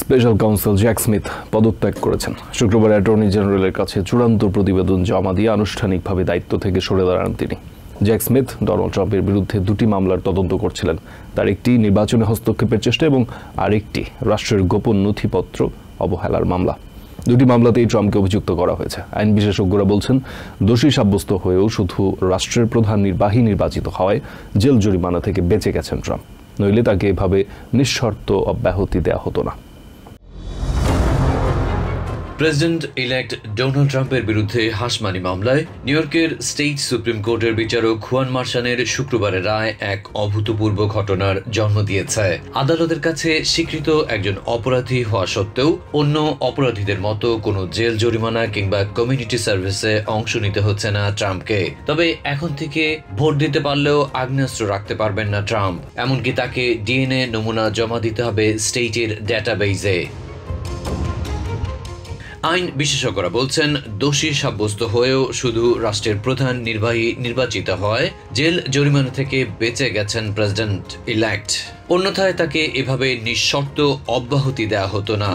Special council Jack Smith পদত্যাগ করেছেন। শুক্রবার অ্যাটর্নি জেনারেলের কাছে চূড়ান্ত প্রতিবেদন জমা দিয়ে আনুষ্ঠানিকভাবে দায়িত্ব থেকে সরে দাঁড়ান তিনি। জ্যাক স্মিথ ডোনাল্ড ট্রাম্পের বিরুদ্ধে দুটি মামলার তদন্ত করছিলেন। তার একটি নির্বাচনে হস্তক্ষেপের চেষ্টা এবং আরেকটি রাষ্ট্রের গোপন নথিপত্র অবহেলার মামলা। দুটি মামলাতেই ট্রাম্পকে অভিযুক্ত করা হয়েছে। আইন বিশেষজ্ঞরা বলছেন, দোষী সাব্যস্ত হয়েও শুধু রাষ্ট্রের প্রধান নির্বাচিত হওয়ায় জেল জরিমানা থেকে বেঁচে গেছেন ট্রাম্প, নইলে তাকে এভাবে নিঃশর্ত অব্যাহতি দেওয়া হতো না। প্রেসিডেন্ট ইলেক্ট ডোনাল্ড ট্রাম্পের বিরুদ্ধে হাসমানি মামলায় নিউ ইয়র্কের স্টেট সুপ্রিম কোর্টের বিচারক হুয়ান মার্শানের শুক্রবারের রায় এক অভূতপূর্ব ঘটনার জন্ম দিয়েছে। আদালতের কাছে স্বীকৃত একজন অপরাধী হওয়া সত্ত্বেও অন্য অপরাধীদের মতো কোনো জেল জরিমানা কিংবা কমিউনিটি সার্ভিসে অংশ নিতে হচ্ছে না ট্রাম্পকে। তবে এখন থেকে ভোট দিতে পারলেও আগ্নেয়াস্ত্র রাখতে পারবেন না ট্রাম্প, এমনকি তাকে ডিএনএ নমুনা জমা দিতে হবে স্টেটের ডেটাবেইজে। আইন বিশেষজ্ঞরা বলছেন, দোষী সাব্যস্ত হয়েও শুধু রাষ্ট্রের প্রধান নির্বাচিত হয় জেল জরিমানা থেকে বেঁচে গেছেন প্রেসিডেন্ট ইলেক্ট, অন্যথায় তাকে এভাবে নিঃশর্ত অব্যাহতি দেওয়া হতো না।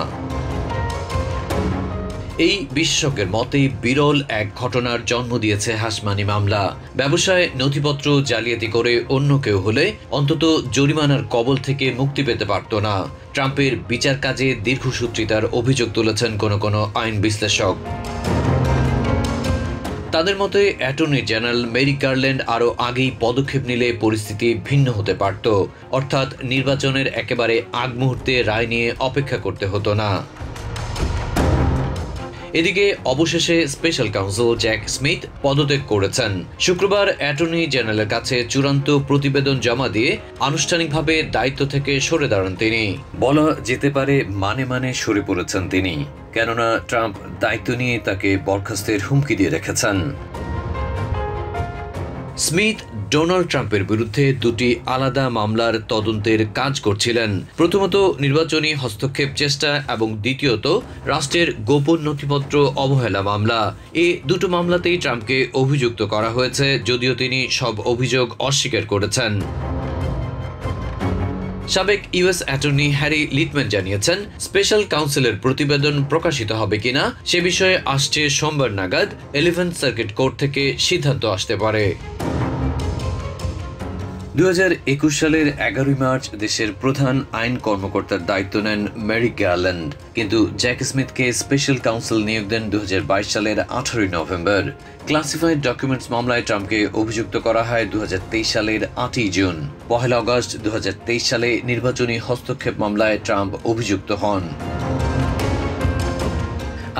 এই বিশেষজ্ঞের মতে বিরল এক ঘটনার জন্ম দিয়েছে হাসমানি মামলা। ব্যবসায় নথিপত্র জালিয়াতি করে অন্য কেউ হলে অন্তত জরিমানার কবল থেকে মুক্তি পেতে পারত না। ট্রাম্পের বিচার কাজে দীর্ঘসূত্রিতার অভিযোগ তুলেছেন কোনো আইন বিশ্লেষক। তাদের মতে অ্যাটর্নি জেনারেল মেরিক গারল্যান্ড আরও আগেই পদক্ষেপ নিলে পরিস্থিতি ভিন্ন হতে পারত, অর্থাৎ নির্বাচনের একেবারে আগ মুহূর্তে রায় নিয়ে অপেক্ষা করতে হতো না। এদিকে অবশেষে স্পেশাল কাউন্সিল জ্যাক স্মিথ পদত্যাগ করেছেন। শুক্রবার অ্যাটর্নি জেনারেলের কাছে চূড়ান্ত প্রতিবেদন জমা দিয়ে আনুষ্ঠানিকভাবে দায়িত্ব থেকে সরে দাঁড়ান তিনি। বলা যেতে পারে মানে সরে পড়েছেন তিনি, কেননা ট্রাম্প দায়িত্ব নিয়ে তাকে বরখাস্তের হুমকি দিয়ে রেখেছেন। স্মিথ ডোনাল্ড ট্রাম্পের বিরুদ্ধে দুটি আলাদা মামলার তদন্তের কাজ করছিলেন। প্রথমত নির্বাচনী হস্তক্ষেপ চেষ্টা এবং দ্বিতীয়ত রাষ্ট্রের গোপন নথিপত্র অবহেলা মামলা। এই দুটো মামলাতেই ট্রাম্পকে অভিযুক্ত করা হয়েছে, যদিও তিনি সব অভিযোগ অস্বীকার করেছেন। সাবেক ইউএস অ্যাটর্নি হ্যারি লিটম্যান জানিয়েছেন, স্পেশাল কাউন্সিলের প্রতিবেদন প্রকাশিত হবে কিনা সে বিষয়ে আসছে সোমবার নাগাদ 11th সার্কিট কোর্ট থেকে সিদ্ধান্ত আসতে পারে। 2021 সালের 11 মার্চ দেশের প্রধান আইন কর্মকর্তার দায়িত্ব নেন মেরিক গারল্যান্ড, কিন্তু জ্যাক স্মিথকে স্পেশাল কাউন্সিল নিয়োগ দেন 2022 সালের 18 নভেম্বর। ক্লাসিফাইড ডকুমেন্টস মামলায় ট্রাম্পকে অভিযুক্ত করা হয় 2023 সালের 8 জুন। 1 আগস্ট 2023 সালে নির্বাচনী হস্তক্ষেপ মামলায় ট্রাম্প অভিযুক্ত হন।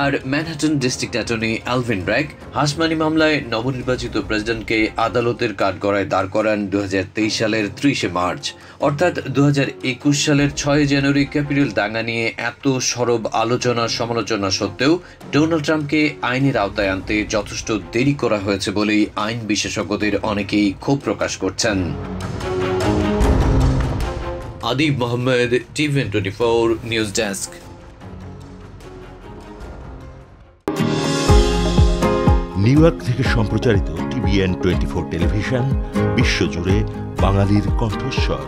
আর Manhattan district attorney Alvin Bragg hush money মামলায় নবনির্বাচিত প্রেসিডেন্টকে আদালতের কাঠগড়ায় দাঁড় করান 2023 সালের 30 মার্চ। অর্থাৎ 2021 সালের 6 জানুয়ারি ক্যাপিটল দাঙ্গা নিয়ে এত সরব আলোচনা সমালোচনা সত্ত্বেও ডোনাল্ড ট্রাম্পকে আইনের আওতায় আনতে যথেষ্ট দেরি করা হয়েছে বলেই আইন বিশেষজ্ঞদের অনেকেই ক্ষোভ প্রকাশ করছেন। Adib Mohammad, TVN 24 news desk. New York থেকে সম্প্রচারিত TVN 24 টেলিভিশন বিশ্বজুড়ে বাঙালির কণ্ঠস্বর।